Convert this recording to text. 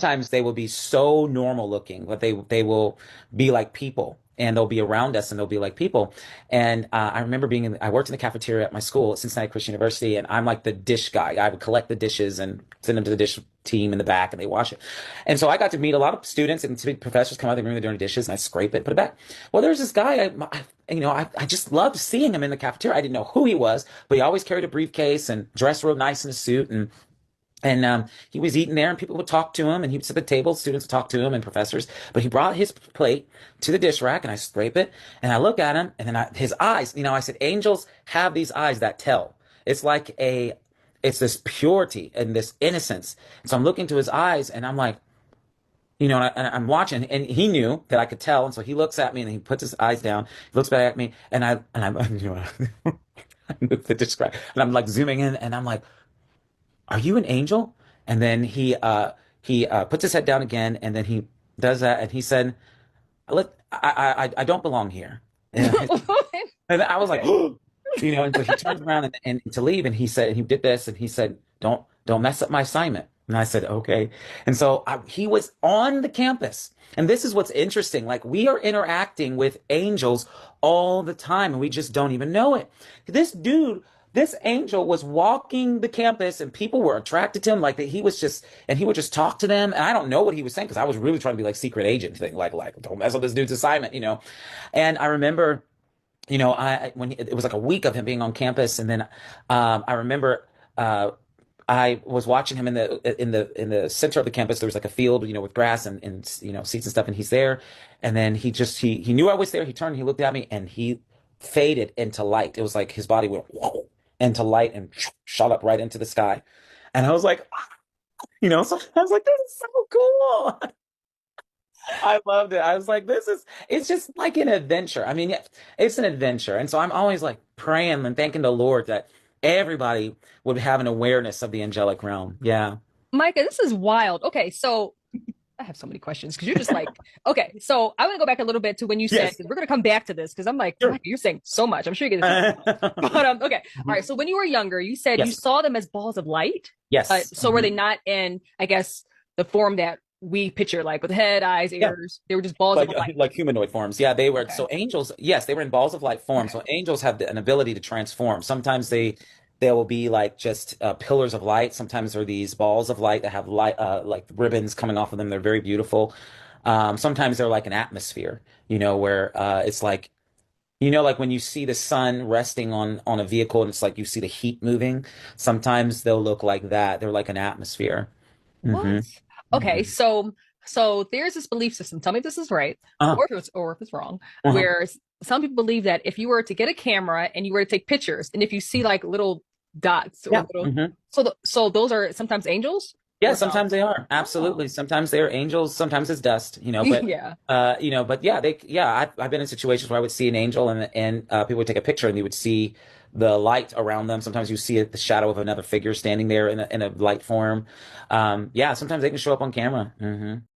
sometimes they will be so normal looking, but they will be like people. And they'll be around us and they'll be like people. And I remember I worked in the cafeteria at my school at Cincinnati Christian University, and I'm like the dish guy. I would collect the dishes and send them to the dish team in the back, and they wash it. And so I got to meet a lot of students and professors come out, they bring the dirty dishes, and I scrape it, put it back. Well, there's this guy, I just loved seeing him in the cafeteria. I didn't know who he was, but he always carried a briefcase and dressed real nice in a suit. And he was eating there, and people would talk to him, and he would sit at the table. Students would talk to him, and professors. But he brought his plate to the dish rack, and I scrape it, and I look at him, and then his eyes. I said, angels have these eyes that tell. It's like it's this purity and this innocence. So I'm looking to his eyes, and I'm like, and I'm watching, and he knew that I could tell, and so he looks at me, and he puts his eyes down, he looks back at me, and I'm, I move the dish rack, and I'm like zooming in, and I'm like, are you an angel? And then he puts his head down again, and then he does that, and he said, "Look, I don't belong here." And I was like, and so he turns around and to leave, and he said, he did this, and he said, don't mess up my assignment. And I said, okay. And so he was on the campus. And this is what's interesting. Like, we are interacting with angels all the time, and we just don't even know it. This angel was walking the campus, and people were attracted to him. Like, that he was just, and he would just talk to them. And I don't know what he was saying, because I was really trying to be like secret agent thing, like don't mess up this dude's assignment. And I remember, when it was like a week of him being on campus, and then I remember I was watching him in the center of the campus. There was like a field, with grass and seats and stuff, and he's there. And then he knew I was there. He turned, he looked at me, and he faded into light. It was like his body went whoa, into light and shot up right into the sky. And I was like, so I was like, this is so cool. I loved it. I was like, it's just like an adventure. I mean, yeah, it's an adventure. And so I'm always like praying and thanking the Lord that everybody would have an awareness of the angelic realm. Yeah. Micah, this is wild. Okay, so I have so many questions because you're just like, okay, so I want to go back a little bit to when you said, Yes. because we're going to come back to this because I'm like, Sure. Micah, you're saying so much. I'm sure you're getting so much. But okay. All right. So when you were younger, you said you Yes. saw them as balls of light. Yes. So were they not in, I guess, the form that we picture, like with head, eyes, Yeah. ears? They were just balls of Like light. like humanoid forms. Yeah, they were. Okay. So angels, yes, they were in balls of light form. Okay. So angels have an ability to transform. Sometimes they will be like just pillars of light. Sometimes they're these balls of light that have light like ribbons coming off of them. They're very beautiful. Sometimes they're like an atmosphere, where it's like like when you see the sun resting on a vehicle, and it's like you see the heat moving. Sometimes they'll look like that. They're like an atmosphere. What? Hmm. Okay, Hmm. so there's this belief system. Tell me if this is right, Uh-huh. or if it's wrong. Uh-huh. Where some people believe that if you were to get a camera and you were to take pictures, and if you see like little dots or Yeah. little, Hmm. so those are sometimes angels Yeah, or no? sometimes they are. Oh, Absolutely. Sometimes they're angels, sometimes it's dust, but yeah. but yeah, I've been in situations where I would see an angel, and people would take a picture, and you would see the light around them. Sometimes you see the shadow of another figure standing there in a light form. Yeah, sometimes they can show up on camera. Hmm.